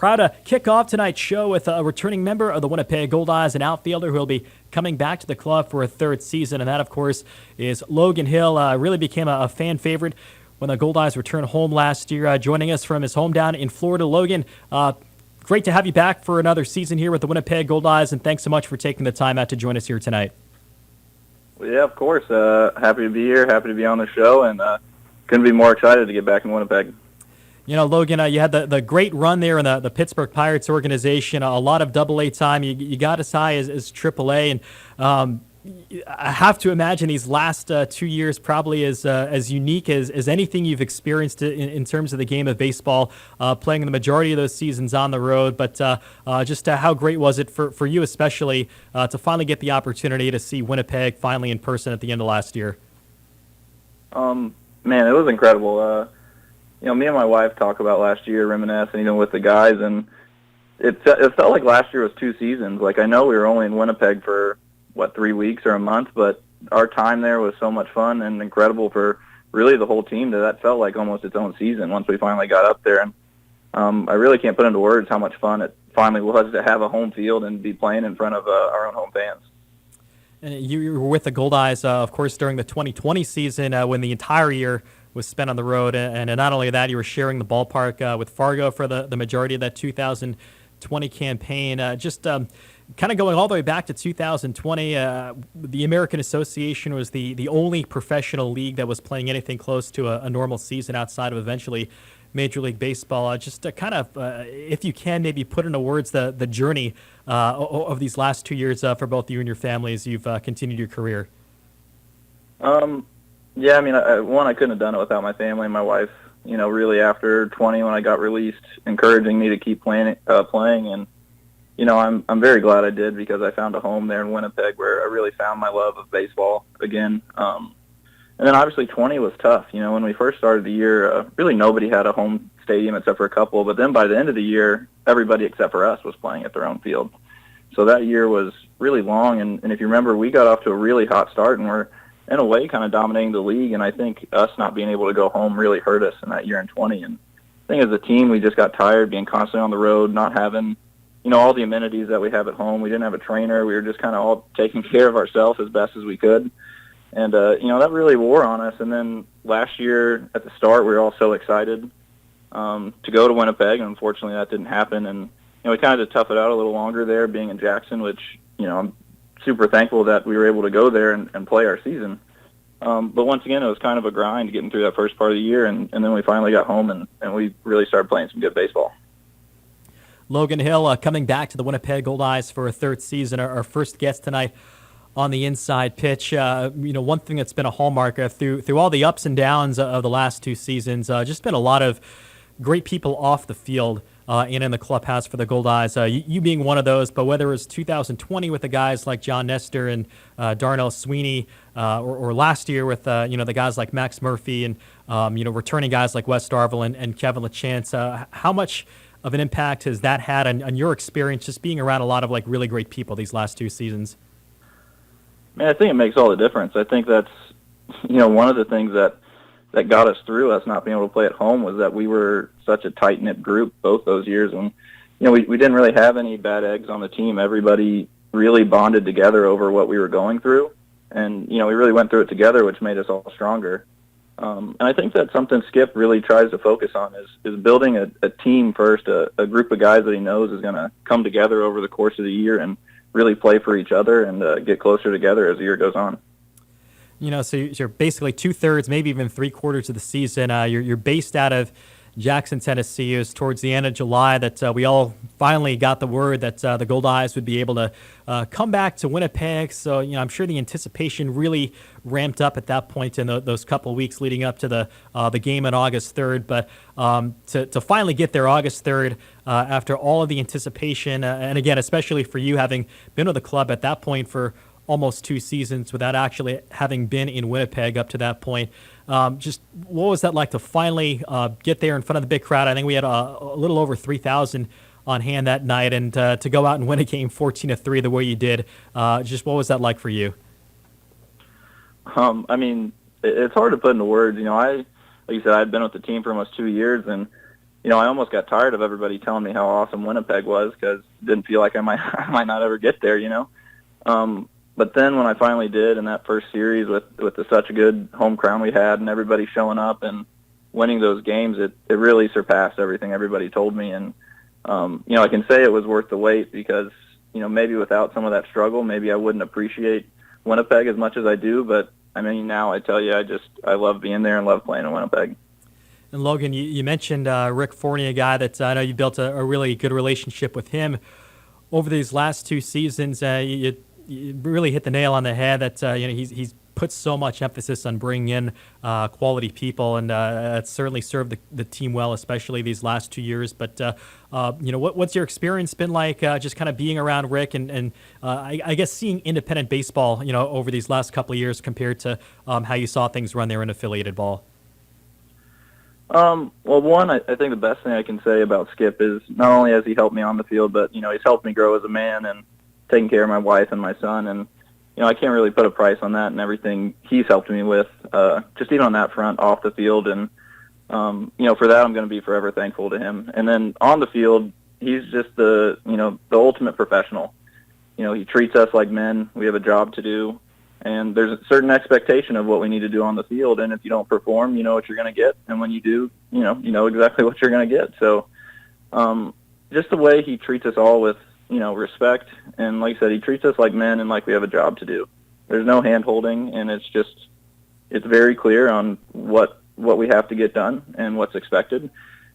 proud to kick off tonight's show with a returning member of the Winnipeg Goldeyes, an outfielder who will be coming back to the club for a third season, and that, of course, is Logan Hill. Really became a fan favorite when the Goldeyes returned home last year, joining us from his hometown in Florida. Logan, great to have you back for another season here with the Winnipeg Goldeyes, and thanks so much for taking the time out to join us here tonight. Well, yeah, of course. Happy to be here, happy to be on the show, and couldn't be more excited to get back in Winnipeg. You know, Logan, you had the great run there in the Pittsburgh Pirates organization, a lot of Double-A time. You got as high as Triple-A, and I have to imagine these last 2 years probably as unique as anything you've experienced in terms of the game of baseball, playing the majority of those seasons on the road. But just how great was it for you especially to finally get the opportunity to see Winnipeg finally in person at the end of last year? Man, it was incredible. Me and my wife talk about last year, reminiscing, with the guys, and it felt like last year was 2 seasons. Like, I know we were only in Winnipeg for, 3 weeks or a month, but our time there was so much fun and incredible for really the whole team that felt like almost its own season once we finally got up there. And I really can't put into words how much fun it finally was to have a home field and be playing in front of our own home fans. And you were with the Goldeyes, of course, during the 2020 season when the entire year was spent on the road, and not only that, you were sharing the ballpark with Fargo for the majority of that 2020 campaign. Kind of going all the way back to 2020, the American Association was the only professional league that was playing anything close to a normal season outside of eventually Major League Baseball. If you can, maybe put into words the journey of these last 2 years for both you and your families. You've continued your career. Yeah, I couldn't have done it without my family and my wife. Really after 20, when I got released, encouraging me to keep playing, and I'm very glad I did, because I found a home there in Winnipeg where I really found my love of baseball again. And then obviously 20 was tough. When we first started the year, really nobody had a home stadium except for a couple. But then by the end of the year, everybody except for us was playing at their own field. So that year was really long. And if you remember, we got off to a really hot start, and we're in a way kind of dominating the league, and I think us not being able to go home really hurt us in that year in 20. And I think as a team, we just got tired being constantly on the road, not having, all the amenities that we have at home. We didn't have a trainer. We were just kind of all taking care of ourselves as best as we could. And, that really wore on us. And then last year at the start, we were all so excited to go to Winnipeg, and unfortunately that didn't happen. And, we kind of had to tough it out a little longer there being in Jackson, which, I'm super thankful that we were able to go there and play our season. But once again, it was kind of a grind getting through that first part of the year, and then we finally got home, and we really started playing some good baseball. Logan Hill coming back to the Winnipeg Goldeyes for a third season, our first guest tonight on the Inside Pitch. One thing that's been a hallmark through all the ups and downs of the last 2 seasons, just been a lot of great people off the field in the clubhouse for the Goldeyes, you being one of those. But whether it was 2020 with the guys like John Nestor and Darnell Sweeney, or last year with the guys like Max Murphy and returning guys like Wes Darville and Kevin LaChance, how much of an impact has that had on your experience just being around a lot of really great people these last 2 seasons? Man, I think it makes all the difference. I think that's one of the things that got us through us not being able to play at home was that we were such a tight-knit group both those years. And, we didn't really have any bad eggs on the team. Everybody really bonded together over what we were going through. And, we really went through it together, which made us all stronger. And I think that's something Skip really tries to focus on is building a team first, a group of guys that he knows is going to come together over the course of the year and really play for each other and get closer together as the year goes on. So you're basically 2/3, maybe even 3/4 of the season. You're based out of Jackson, Tennessee. It was towards the end of July that we all finally got the word that the Goldeyes would be able to come back to Winnipeg. So, I'm sure the anticipation really ramped up at that point in those couple of weeks leading up to the game on August 3rd. But to finally get there August 3rd after all of the anticipation, and again, especially for you having been with the club at that point for almost 2 seasons without actually having been in Winnipeg up to that point. Just what was that like to finally get there in front of the big crowd? I think we had a little over 3,000 on hand that night, and to go out and win a game 14-3 the way you did. Just what was that like for you? It's hard to put into words. Like you said, I'd been with the team for almost 2 years, and I almost got tired of everybody telling me how awesome Winnipeg was because it didn't feel like I might I might not ever get there. But then when I finally did in that first series with such a good home crowd we had and everybody showing up and winning those games, it really surpassed everything everybody told me. And, I can say it was worth the wait because, maybe without some of that struggle, maybe I wouldn't appreciate Winnipeg as much as I do. But, now I tell you, I love being there and love playing in Winnipeg. And Logan, you mentioned Rick Forney, a guy that I know you built a really good relationship with him over these last 2 seasons. You really hit the nail on the head that he's put so much emphasis on bringing in quality people, and it's certainly served the team well, especially these last 2 years. But what's your experience been like, just kind of being around Rick and I guess seeing independent baseball, over these last couple of years compared to how you saw things run there in affiliated ball? Well, one, I think the best thing I can say about Skip is not only has he helped me on the field, but, he's helped me grow as a man and taking care of my wife and my son. And, I can't really put a price on that and everything he's helped me with, just even on that front off the field. And, for that, I'm going to be forever thankful to him. And then on the field, he's just the ultimate professional. He treats us like men. We have a job to do. And there's a certain expectation of what we need to do on the field. And if you don't perform, you know what you're going to get. And when you do, you know exactly what you're going to get. So just the way he treats us all with, respect. And like I said, he treats us like men and like we have a job to do. There's no hand-holding, and it's very clear on what we have to get done and what's expected.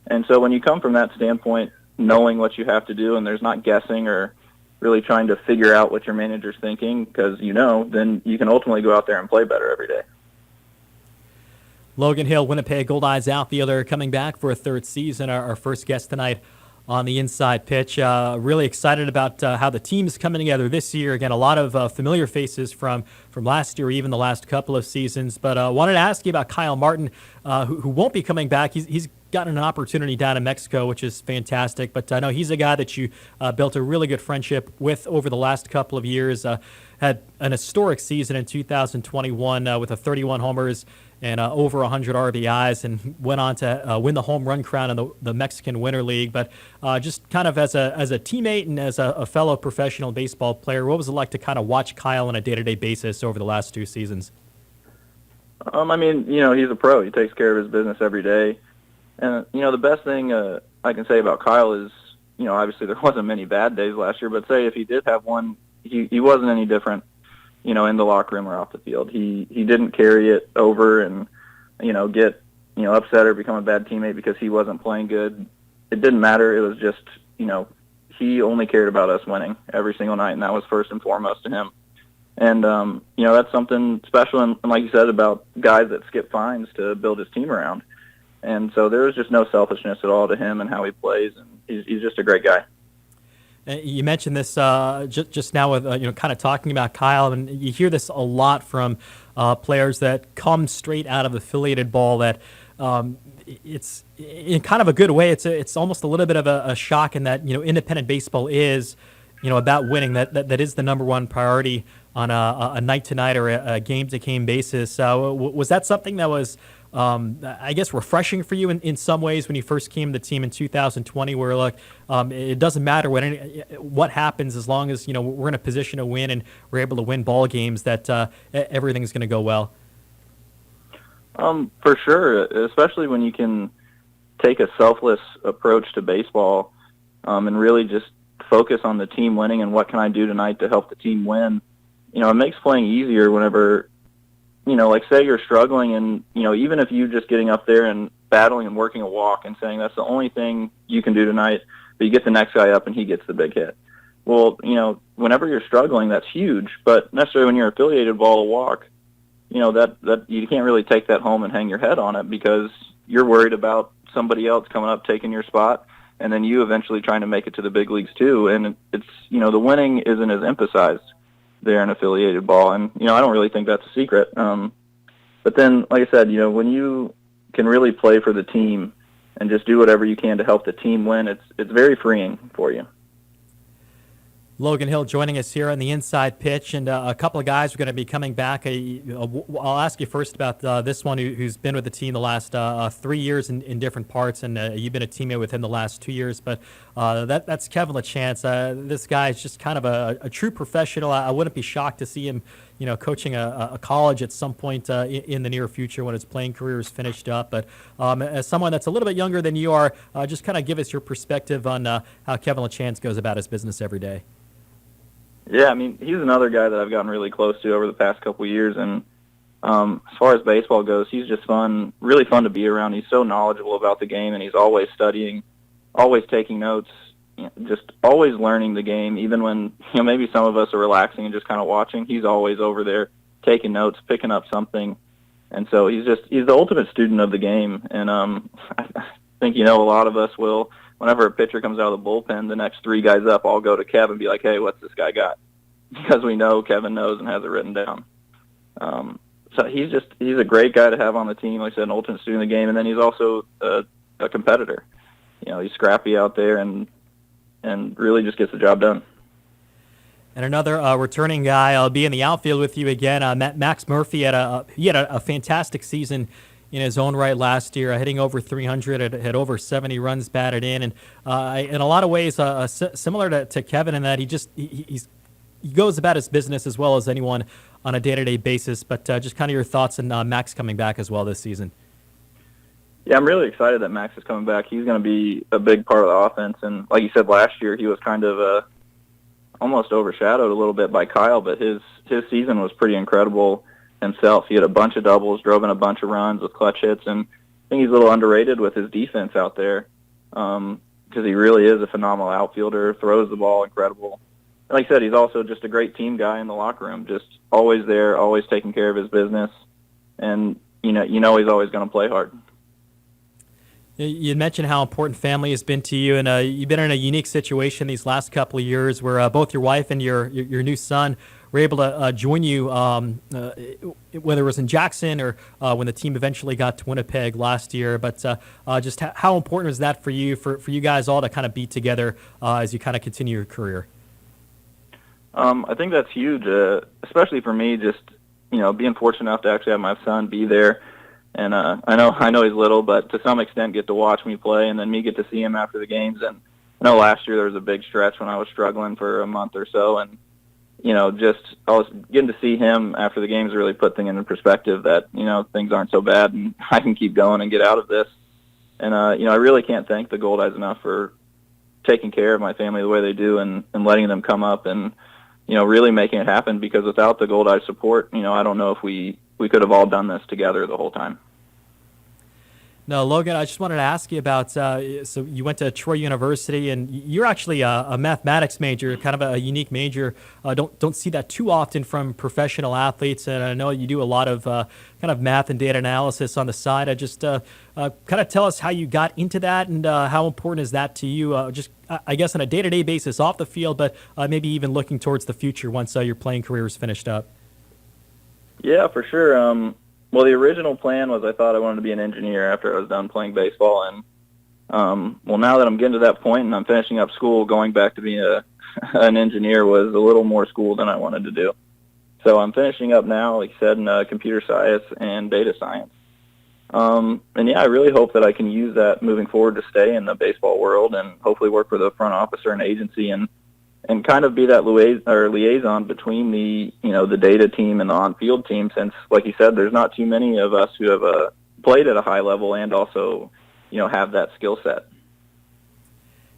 And so when you come from that standpoint, knowing what you have to do, and there's not guessing or really trying to figure out what your manager's thinking because then you can ultimately go out there and play better every day. Logan Hill, Winnipeg Goldeyes outfielder, coming back for a 3rd season, our first guest tonight on the Inside Pitch. Really excited about how the team's coming together this year. Again, a lot of familiar faces from last year, even the last couple of seasons. But wanted to ask you about Kyle Martin, who won't be coming back. He's gotten an opportunity down in Mexico, which is fantastic. But I know he's a guy that you built a really good friendship with over the last couple of years. Had an historic season in 2021 with 31 homers and over 100 RBIs, and went on to win the home run crown in the Mexican Winter League. But just kind of as a teammate and as a fellow professional baseball player, what was it like to kind of watch Kyle on a day-to-day basis over the last 2 seasons? He's a pro. He takes care of his business every day. And, the best thing I can say about Kyle is, obviously there wasn't many bad days last year, but say if he did have one, he wasn't any different, in the locker room or off the field. He didn't carry it over and, get, upset or become a bad teammate because he wasn't playing good. It didn't matter. It was just, he only cared about us winning every single night, and that was first and foremost to him. And, that's something special, and like you said, about guys that Skip finds to build his team around. And so there was just no selfishness at all to him and how he plays, and he's just a great guy. You mentioned this just now with kind of talking about Kyle, and you hear this a lot from players that come straight out of affiliated ball. That it's in kind of a good way. It's almost a little bit of a shock in that independent baseball is about winning. That is the number one priority on a night to night or a game to game basis. Was that something that was I guess refreshing for you in some ways when you first came to the team in 2020, where it doesn't matter what happens as long as we're in a position to win and we're able to win ball games, that everything's going to go well? For sure, especially when you can take a selfless approach to baseball and really just focus on the team winning and what can I do tonight to help the team win. It makes playing easier whenever like say you're struggling and, even if you just getting up there and battling and working a walk and saying that's the only thing you can do tonight, but you get the next guy up and he gets the big hit. Well, whenever you're struggling, that's huge, but necessarily when you're affiliated ball a walk, that you can't really take that home and hang your head on it because you're worried about somebody else coming up, taking your spot, and then you eventually trying to make it to the big leagues too. And it's, the winning isn't as emphasized there in affiliated ball. And, I don't really think that's a secret. But then, like I said, when you can really play for the team and just do whatever you can to help the team win, it's very freeing for you. Logan Hill joining us here on the Inside Pitch, and a couple of guys are going to be coming back. I'll ask you first about this one who's been with the team the last 3 years in different parts, and you've been a teammate with him the last 2 years. But that's Kevin LaChance. This guy is just kind of a true professional. I wouldn't be shocked to see him, coaching a college at some point in the near future when his playing career is finished up. But as someone that's a little bit younger than you are, just kind of give us your perspective on how Kevin LaChance goes about his business every day. Yeah, I mean, he's another guy that I've gotten really close to over the past couple of years, and as far as baseball goes, he's just really fun to be around. He's so knowledgeable about the game, and he's always studying, always taking notes, just always learning the game. Even when maybe some of us are relaxing and just kind of watching, he's always over there taking notes, picking up something, and so he's the ultimate student of the game. And I think a lot of us will. Whenever a pitcher comes out of the bullpen, the next three guys up all go to Kevin and be like, hey, what's this guy got? Because we know Kevin knows and has it written down. So he's a great guy to have on the team. Like I said, an ultimate student of the game, and then he's also a competitor. He's scrappy out there and really just gets the job done. And another returning guy, I'll be in the outfield with you again. Max Murphy had a fantastic season in his own right last year, hitting over 300, had over 70 runs batted in, and in a lot of ways similar to Kevin in that he goes about his business as well as anyone on a day-to-day basis. But just kind of your thoughts on Max coming back as well this season. Yeah, I'm really excited that Max is coming back. He's going to be a big part of the offense, and like you said, last year he was kind of almost overshadowed a little bit by Kyle, but his season was pretty incredible himself. He had a bunch of doubles, drove in a bunch of runs with clutch hits, and I think he's a little underrated with his defense out there because he really is a phenomenal outfielder, throws the ball incredible. And like I said, he's also just a great team guy in the locker room, just always there, always taking care of his business, and he's always going to play hard. You mentioned how important family has been to you, and you've been in a unique situation these last couple of years where both your wife and your new son were able to join you, whether it was in Jackson or when the team eventually got to Winnipeg last year. But just how important was that for you, for you guys all to kind of be together as you kind of continue your career? I think that's huge, especially for me, just, being fortunate enough to actually have my son be there. And I know he's little, but to some extent get to watch me play, and then me get to see him after the games. And I know last year there was a big stretch when I was struggling for a month or so, and just I was getting to see him after the games really put things into perspective that things aren't so bad and I can keep going and get out of this. And I really can't thank the Goldeyes enough for taking care of my family the way they do and letting them come up and really making it happen, because without the Goldeyes support, I don't know if we could have all done this together the whole time. No, Logan, I just wanted to ask you about, so you went to Troy University, and you're actually a mathematics major, kind of a unique major. Don't see that too often from professional athletes, and I know you do a lot of kind of math and data analysis on the side. Just kind of tell us how you got into that, and how important is that to you, just I guess on a day-to-day basis off the field, but maybe even looking towards the future once your playing career is finished up. Yeah, for sure. Well, the original plan was I thought I wanted to be an engineer after I was done playing baseball, and now that I'm getting to that point and I'm finishing up school, going back to being an engineer was a little more school than I wanted to do. So I'm finishing up now, like I said, in computer science and data science. And yeah, I really hope that I can use that moving forward to stay in the baseball world and hopefully work with a front office or an agency and kind of be that liaison between the data team and the on-field team, since, like you said, there's not too many of us who have played at a high level and also, have that skill set.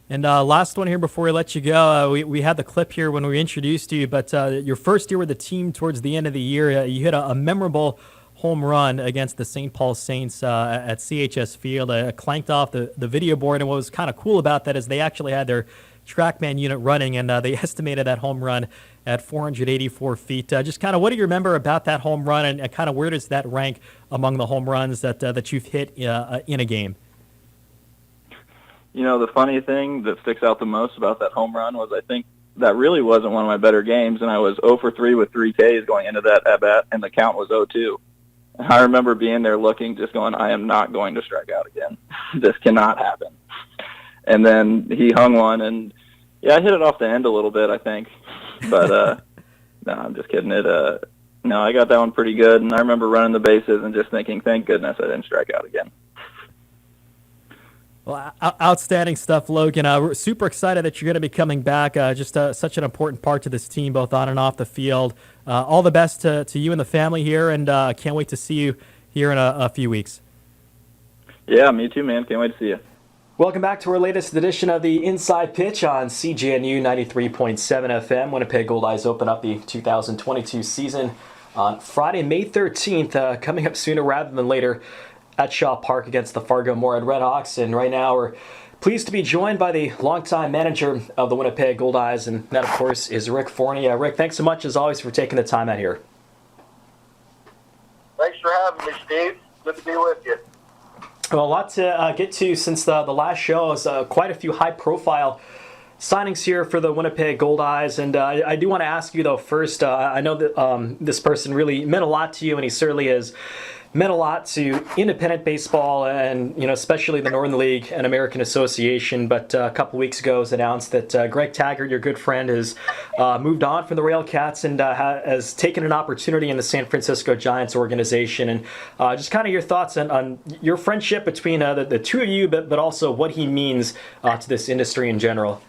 And last one here before we let you go, we had the clip here when we introduced you, but your first year with the team towards the end of the year, you hit a memorable home run against the St. Paul Saints at CHS Field. Clanked off the video board, and what was kind of cool about that is they actually had their TrackMan unit running, and they estimated that home run at 484 feet. Just kind of what do you remember about that home run, and kind of where does that rank among the home runs that you've hit in a game? The funny thing that sticks out the most about that home run was I think that really wasn't one of my better games, and I was 0 for 3 with 3 Ks going into that at-bat, and the count was 0-2. I remember being there looking, just going, I am not going to strike out again. This cannot happen. And then he hung one, and Yeah, I hit it off the end a little bit, I think. But no, I'm just kidding. No, I got that one pretty good, and I remember running the bases and just thinking, thank goodness I didn't strike out again. Well, outstanding stuff, Logan. We're super excited that you're going to be coming back. Just such an important part to this team, both on and off the field. All the best to you and the family here, and can't wait to see you here in a few weeks. Yeah, me too, man. Can't wait to see you. Welcome back to our latest edition of the Inside Pitch on CJNU 93.7 FM. Winnipeg Goldeyes open up the 2022 season on Friday, May 13th, coming up sooner rather than later at Shaw Park against the Fargo-Moorhead Redhawks. And right now we're pleased to be joined by the longtime manager of the Winnipeg Goldeyes, and that, of course, is Rick Forney. Rick, thanks so much, as always, for taking the time out here. Thanks for having me, Steve. Good to be with you. Well, a lot to get to since the last show. Is quite a few high-profile signings here for the Winnipeg Goldeyes, and I do want to ask you, though, first, I know that this person really meant a lot to you, and he certainly has meant a lot to independent baseball and, especially the Northern League and American Association. But a couple weeks ago it was announced that Greg Taggart, your good friend, has moved on from the Railcats and has taken an opportunity in the San Francisco Giants organization. And just kind of your thoughts on your friendship between the two of you, but also what he means to this industry in general.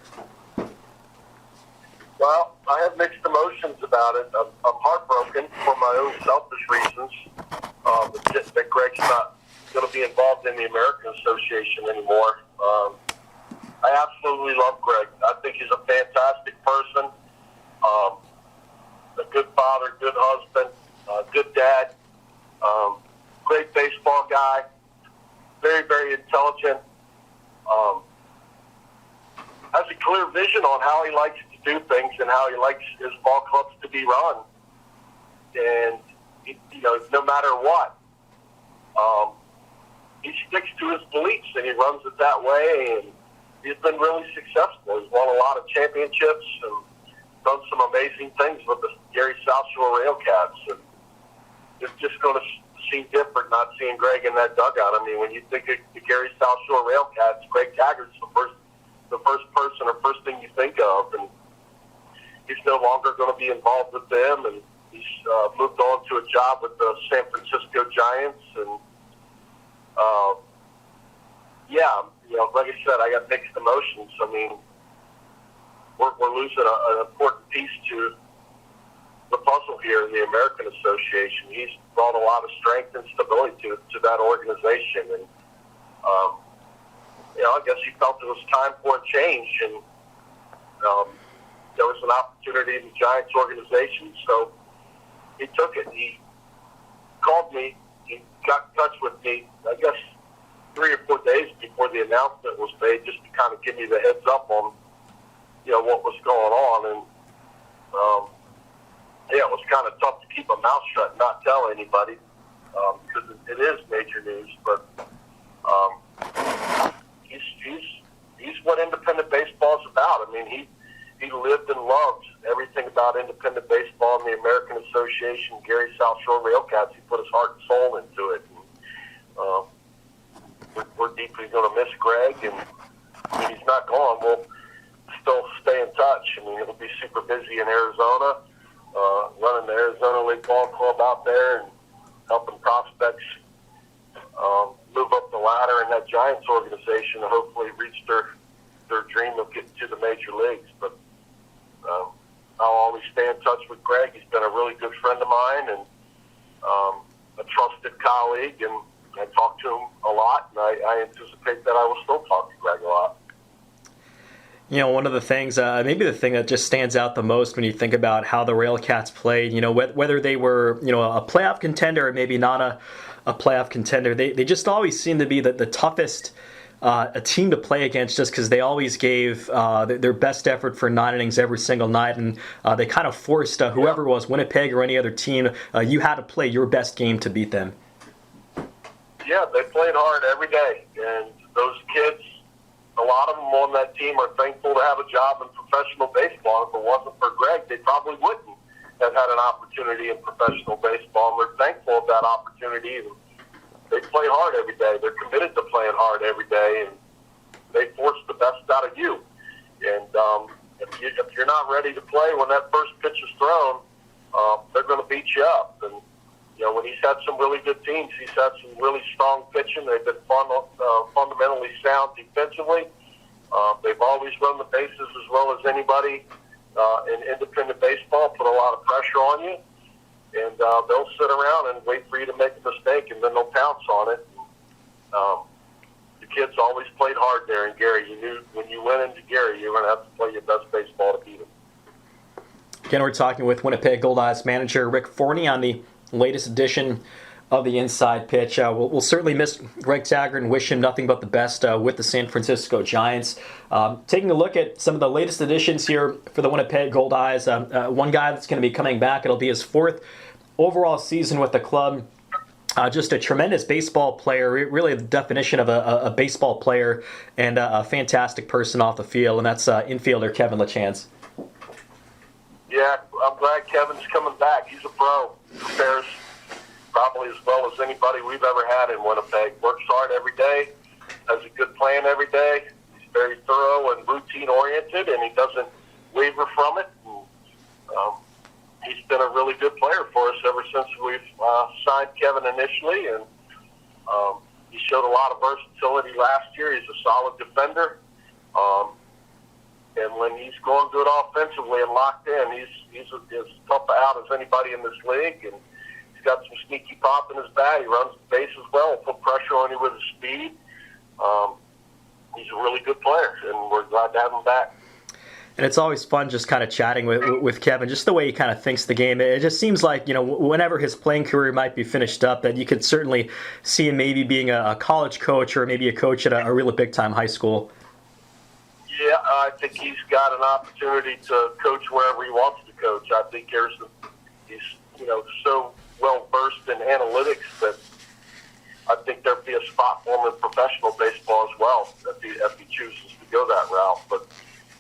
Well, I have mixed emotions about it. I'm heartbroken for my own selfish reasons that Greg's not going to be involved in the American Association anymore. I absolutely love Greg. I think he's a fantastic person, a good father, good husband, good dad, great baseball guy, very, very intelligent, has a clear vision on how he likes to do things and how he likes his ball clubs to be run. And, no matter what, he sticks to his beliefs and he runs it that way, and he's been really successful. He's won a lot of championships and done some amazing things with the Gary South Shore Railcats. And it's just going to seem different not seeing Greg in that dugout. I mean, when you think of the Gary South Shore Railcats, Greg Taggart's the first thing you think of, and he's no longer going to be involved with them, and he's moved on to a job with the San Francisco Giants, and like I said, I got mixed emotions. I mean, we're losing an important piece to the puzzle here in the American Association. He's brought a lot of strength and stability to that organization, and I guess he felt it was time for a change, and there was an opportunity in the Giants organization, so he took it. He called me, he got in touch with me, I guess 3 or 4 days before the announcement was made, just to kind of give me the heads up on, what was going on, and it was kind of tough to keep my mouth shut and not tell anybody, because it is major news, but he's what independent baseball is about. I mean, he lived and loved everything about independent baseball and the American Association, Gary South Shore Railcats. He put his heart and soul into it. And, we're deeply going to miss Greg, and when he's not gone, we'll still stay in touch. I mean, it'll be super busy in Arizona, running the Arizona League Ball Club out there and helping prospects move up the ladder in that Giants organization and hopefully reach their dream of getting to the major leagues. But I'll always stay in touch with Greg. He's been a really good friend of mine and a trusted colleague, and I talk to him a lot, and I anticipate that I will still talk to Greg a lot. One of the things, maybe the thing that just stands out the most when you think about how the Railcats played, whether they were, a playoff contender or maybe not a playoff contender, they just always seemed to be the toughest a team to play against, just because they always gave their best effort for 9 innings every single night, and they kind of forced whoever it was, Winnipeg or any other team, you had to play your best game to beat them. Yeah, they played hard every day, and those kids, a lot of them on that team are thankful to have a job in professional baseball. If it wasn't for Greg, they probably wouldn't have had an opportunity in professional baseball, and they're thankful of that opportunity. And they play hard every day. They're committed to playing hard every day, and they force the best out of you. And if you're not ready to play when that first pitch is thrown, they're going to beat you up. And when he's had some really good teams, he's had some really strong pitching. They've been fundamentally sound defensively. They've always run the bases as well as anybody in independent baseball, put a lot of pressure on you, and they'll sit around and wait for you to make a mistake, and then they'll pounce on it. The kids always played hard there in Gary. You knew when you went into Gary, you were going to have to play your best baseball to beat them. Again, we're talking with Winnipeg Goldeyes manager Rick Forney on the latest edition of the Inside Pitch. We'll certainly miss Greg Taggart and wish him nothing but the best with the San Francisco Giants. Taking a look at some of the latest additions here for the Winnipeg Goldeyes. One guy that's going to be coming back, it'll be his 4th overall season with the club. Just a tremendous baseball player, really the definition of a baseball player, and a fantastic person off the field, and that's infielder Kevin LaChance. Yeah, I'm glad Kevin's coming back. He's a pro. He prepares probably as well as anybody we've ever had in Winnipeg. Works hard every day, has a good plan every day. He's very thorough and routine-oriented, and he doesn't waver from it. And, he's been a really good player for us ever since we've signed Kevin initially, and he showed a lot of versatility last year. He's a solid defender. And when he's going good offensively and locked in, he's as tough out as anybody in this league. And he's got some sneaky pop in his bat. He runs the base as well, put pressure on you with his speed. He's a really good player, and we're glad to have him back. And it's always fun just kind of chatting with Kevin, just the way he kind of thinks the game. It just seems like, whenever his playing career might be finished up, that you could certainly see him maybe being a college coach or maybe a coach at a really big-time high school. Yeah, I think he's got an opportunity to coach wherever he wants to coach. I think he's so well versed in analytics that I think there'd be a spot for him in professional baseball as well if he chooses to go that route. But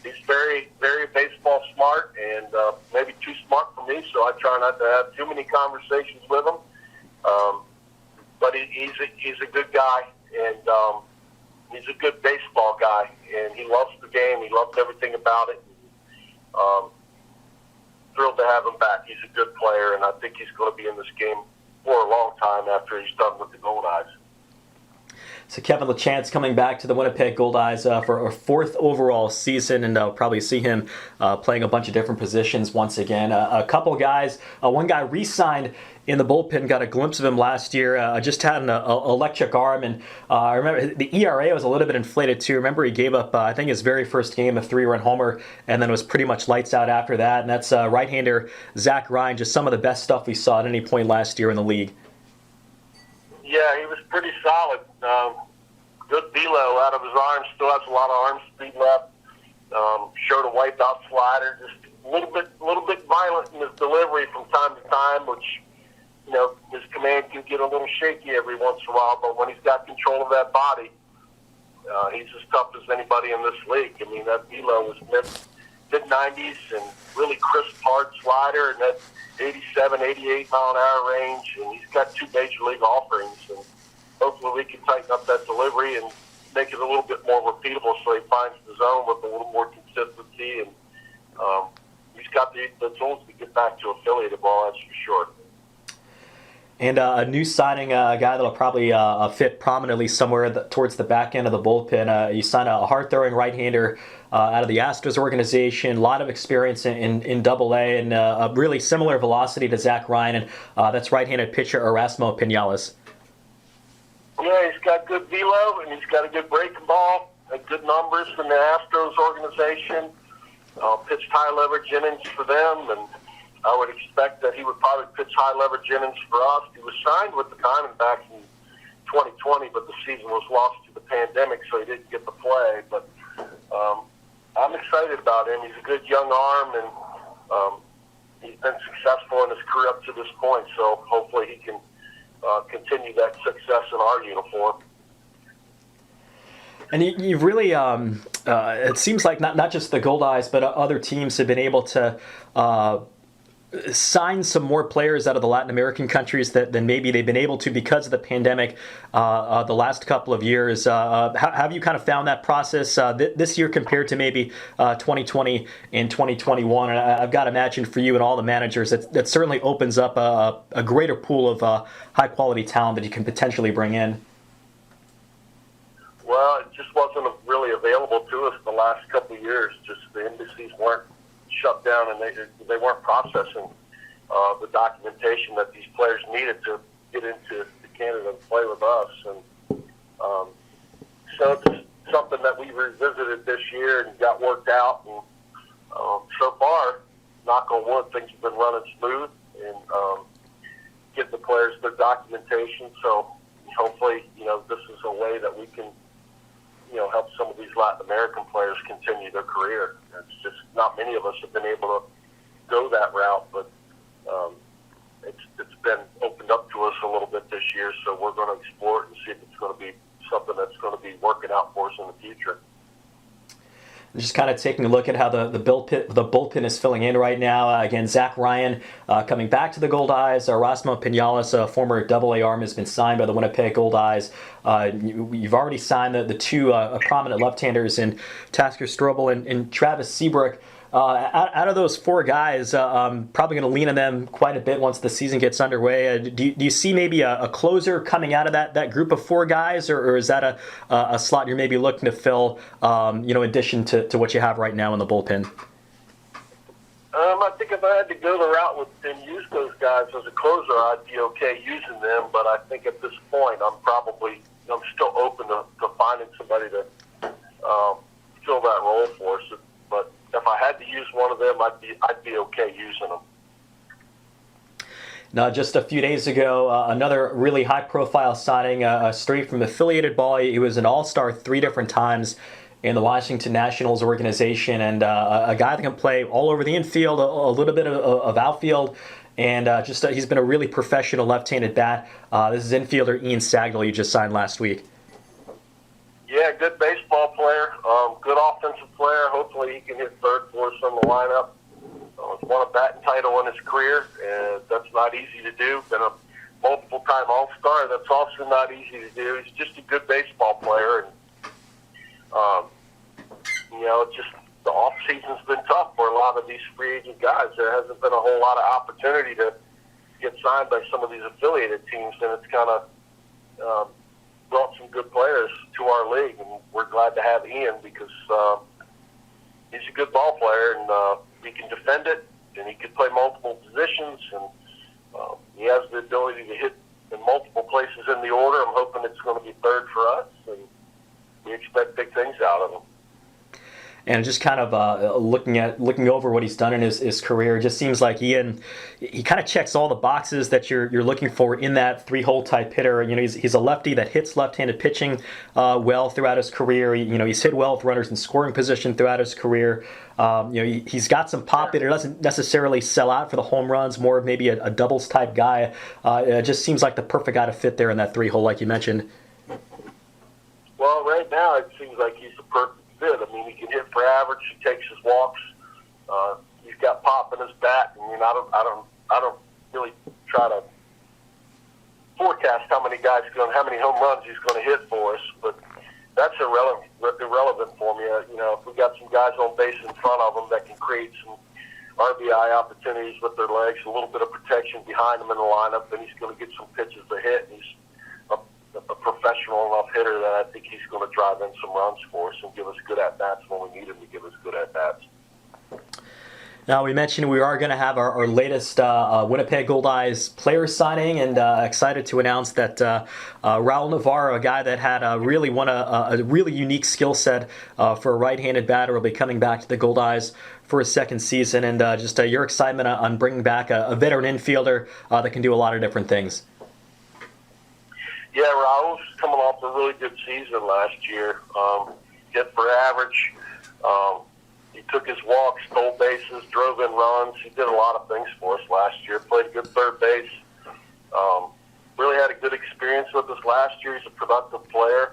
he's very, very baseball smart, and maybe too smart for me, so I try not to have too many conversations with him. But he's a good guy, and he's a good baseball guy, and he loves the game. He loves everything about it. Thrilled to have him back. He's a good player, and I think he's going to be in this game for a long time after he's done with the Goldeyes. So Kevin LaChance coming back to the Winnipeg Goldeyes for a 4th overall season, and I'll probably see him playing a bunch of different positions once again. A couple guys, one guy re-signed in the bullpen, got a glimpse of him last year, just had an electric arm, and I remember the ERA was a little bit inflated too. Remember he gave up, I think his very first game, a 3-run homer, and then was pretty much lights out after that, and that's right-hander Zach Ryan, just some of the best stuff we saw at any point last year in the league. Yeah, he was pretty solid. Good velo out of his arm. Still has a lot of arm speed left. Showed a wipeout slider. Just a little bit violent in his delivery from time to time, which his command can get a little shaky every once in a while. But when he's got control of that body, he's as tough as anybody in this league. I mean, that velo was mid-90s and really crisp, hard slider, and that 87, 88 mile an hour range, and he's got 2 major league offerings, and hopefully we can tighten up that delivery and make it a little bit more repeatable so he finds the zone with a little more consistency, and he's got the tools to get back to affiliated ball, that's for sure. And a new signing, a guy that'll probably fit prominently somewhere towards the back end of the bullpen. You signed a hard-throwing right-hander out of the Astros organization, a lot of experience in Double-A, and a really similar velocity to Zach Ryan, and that's right-handed pitcher Erasmo Pinales. Yeah, he's got good velo, and he's got a good breaking ball, and good numbers from the Astros organization. Pitched high-leverage innings for them, and I would expect that he would probably pitch high-leverage innings for us. He was signed with the Diamondbacks in 2020, but the season was lost to the pandemic, so he didn't get to play. But I'm excited about him. He's a good young arm, and he's been successful in his career up to this point, so hopefully he can continue that success in our uniform. And you've really, it seems like not just the Goldeyes, but other teams have been able to sign some more players out of the Latin American countries than maybe they've been able to because of the pandemic the last couple of years. How have you kind of found that process this year compared to maybe 2020 and 2021? And I've got to imagine for you and all the managers that certainly opens up a greater pool of high-quality talent that you can potentially bring in. Well, it just wasn't really available to us the last couple of years. Just the embassies weren't shut down, and they weren't processing the documentation that these players needed to get into Canada and play with us. And so it's something that we revisited this year and got worked out. And so far, knock on wood, things have been running smooth and getting the players their documentation. So hopefully, this is a way that we can help some of these Latin American players continue their career. It's just not many of us have been able to go that route, but it's been opened up to us a little bit this year, so we're going to explore it and see if it's going to be something that's going to be working out for us in the future. Just kind of taking a look at how the bullpen is filling in right now. Again, Zach Ryan coming back to the Goldeyes. Erasmo Pinales, a former AA arm, has been signed by the Winnipeg Goldeyes. You've already signed the two prominent left-handers in Tasker Strobel and Travis Seabrook. Out of those four guys, probably going to lean on them quite a bit once the season gets underway. Do you see maybe a closer coming out of that group of four guys, or is that a slot you're maybe looking to fill, in addition to what you have right now in the bullpen? I think if I had to go the route and use those guys as a closer, I'd be okay using them. But I think at this point, I'm still open to finding somebody to fill that role for us. But if I had to use one of them, I'd be okay using them. Now, just a few days ago, another really high-profile signing, straight from affiliated ball. He was an all-star 3 different times in the Washington Nationals organization, and a guy that can play all over the infield, a little bit of outfield, and he's been a really professional left-handed bat. This is infielder Ian Sagdahl, you just signed last week. Yeah, good baseball player, good offensive player. Hopefully he can hit third for us on the lineup. He's won a batting title in his career, and that's not easy to do. Been a multiple-time All-Star. That's also not easy to do. He's just a good baseball player, and just the off-season's been tough for a lot of these free agent guys. There hasn't been a whole lot of opportunity to get signed by some of these affiliated teams, and it's kind of brought some good players to our league, and we're glad to have Ian because he's a good ball player, and he can defend it, and he can play multiple positions, and he has the ability to hit in multiple places in the order. I'm hoping it's going to be third for us, and we expect big things out of him. And just kind of looking over what he's done in his career, it just seems like he kind of checks all the boxes that you're looking for in that 3-hole type hitter. He's a lefty that hits left-handed pitching well throughout his career. He's hit well with runners in scoring position throughout his career. He's got some pop in it. Doesn't necessarily sell out for the home runs. More of maybe a doubles type guy. It just seems like the perfect guy to fit there in that 3-hole, like you mentioned. Well, right now it seems like he's the perfect fit. I mean, he can hit for average. He takes his walks. He's got pop in his bat. I mean, I don't really try to forecast how many home runs he's going to hit for us, but that's irrelevant for me. If we got some guys on base in front of him that can create some RBI opportunities with their legs, a little bit of protection behind him in the lineup, then he's going to get some pitches to hit. And he's a professional enough hitter that I think he's going to drive in some runs for us and give us good at-bats when we need him to give us good at-bats. Now, we mentioned we are going to have our latest Winnipeg Goldeyes player signing, and excited to announce that Raul Navarro, a guy that had a really unique skill set for a right-handed batter, will be coming back to the Goldeyes for his second season, and your excitement on bringing back a veteran infielder that can do a lot of different things. Yeah, Raul's coming off a really good season last year. Hit for average. He took his walks, stole bases, drove in runs. He did a lot of things for us last year. Played a good third base. Really had a good experience with us last year. He's a productive player.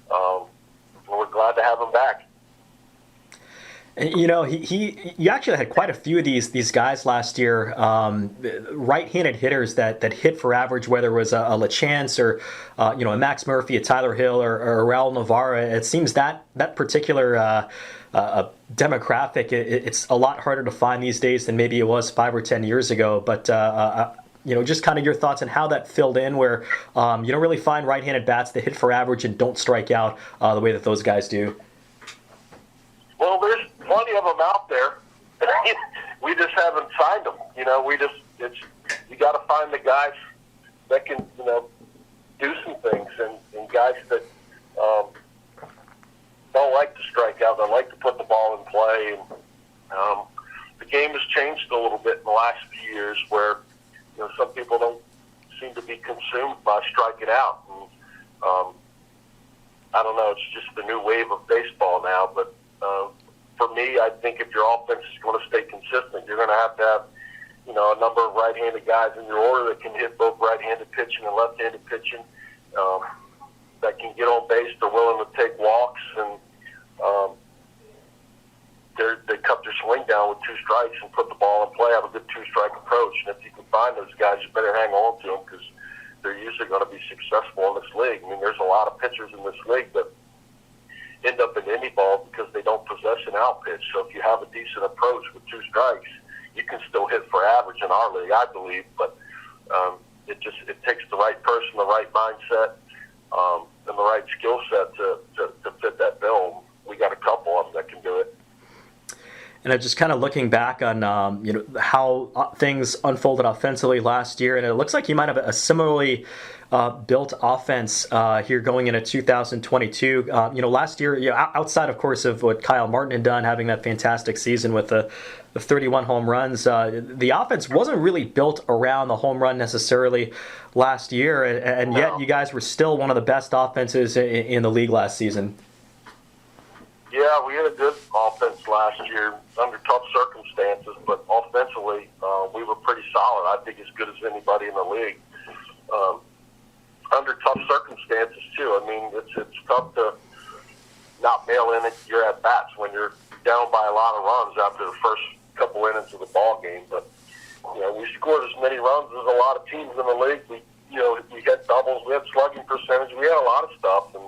And we're glad to have him back. You know, you actually had quite a few of these guys last year, right-handed hitters that hit for average, whether it was a LaChance or a Max Murphy, a Tyler Hill, or Raul Navarra. It seems that particular demographic, it's a lot harder to find these days than maybe it was 5 or 10 years ago. But just kind of your thoughts on how that filled in, where you don't really find right-handed bats that hit for average and don't strike out the way that those guys do. Well, there's plenty of them out there. We just haven't signed them. You got to find the guys that can, do some things, and guys that don't like to strike out. They like to put the ball in play. And the game has changed a little bit in the last few years, where some people don't seem to be consumed by striking out. And I don't know. It's just the new wave of baseball now, but. For me, I think if your offense is going to stay consistent, you're going to have a number of right-handed guys in your order that can hit both right-handed pitching and left-handed pitching, that can get on base. They're willing to take walks, and they cut their swing down with 2 strikes and put the ball in play, have a good 2-strike approach. And if you can find those guys, you better hang on to them, because they're usually going to be successful in this league. I mean, there's a lot of pitchers in this league that end up in any ball because they don't possess an out pitch. So if you have a decent approach with 2 strikes, you can still hit for average in our league, I believe. But it takes the right person, the right mindset, and the right skill set to fit that bill. We got a couple of them that can do it. And I'm just kind of looking back on how things unfolded offensively last year, and it looks like you might have a similarly built offense here going into 2022. Last year, outside of course of what Kyle Martin had done, having that fantastic season with the 31 home runs, the offense wasn't really built around the home run necessarily last year, and yet you guys were still one of the best offenses in the league last season. Yeah, we had a good offense last year under tough circumstances, but offensively, we were pretty solid. I think as good as anybody in the league. Under tough circumstances, too. I mean, it's tough to not mail in your at-bats when you're down by a lot of runs after the first couple innings of the ball game. But, we scored as many runs as a lot of teams in the league. We had doubles, we had slugging percentage, we had a lot of stuff, and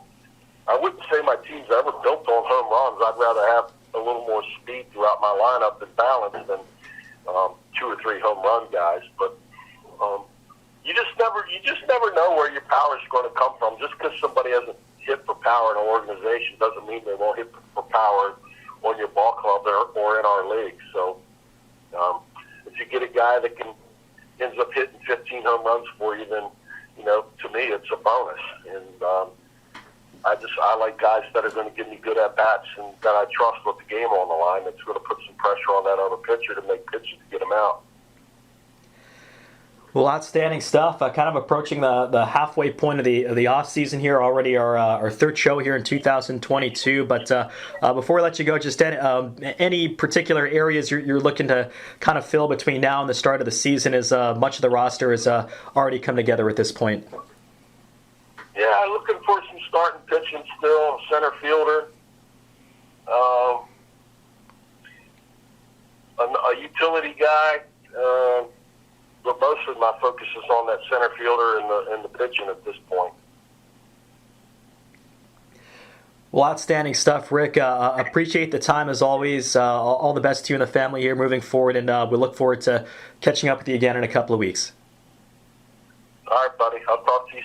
I wouldn't say my team's ever built on home runs. I'd rather have a little more speed throughout my lineup and balance than 2 or 3 home run guys. But you just never know where your power is going to come from. Just because somebody hasn't hit for power in an organization doesn't mean they won't hit for power on your ball club or in our league. So if you get a guy that ends up hitting 15 home runs for you, then to me it's a bonus. And I like guys that are going to give me good at-bats and that I trust with the game on the line, that's going to put some pressure on that other pitcher to make pitches to get him out. Well, outstanding stuff. Kind of approaching the halfway point of the off season here. Already our third show here in 2022. But before I let you go, just any particular areas you're looking to kind of fill between now and the start of the season, as much of the roster has already come together at this point? Yeah, looking for some starting pitching still, center fielder, a utility guy. But mostly my focus is on that center fielder and the pitching at this point. Well, outstanding stuff, Rick. Appreciate the time as always. All the best to you and the family here moving forward, and we look forward to catching up with you again in a couple of weeks. All right, buddy. I'll talk to you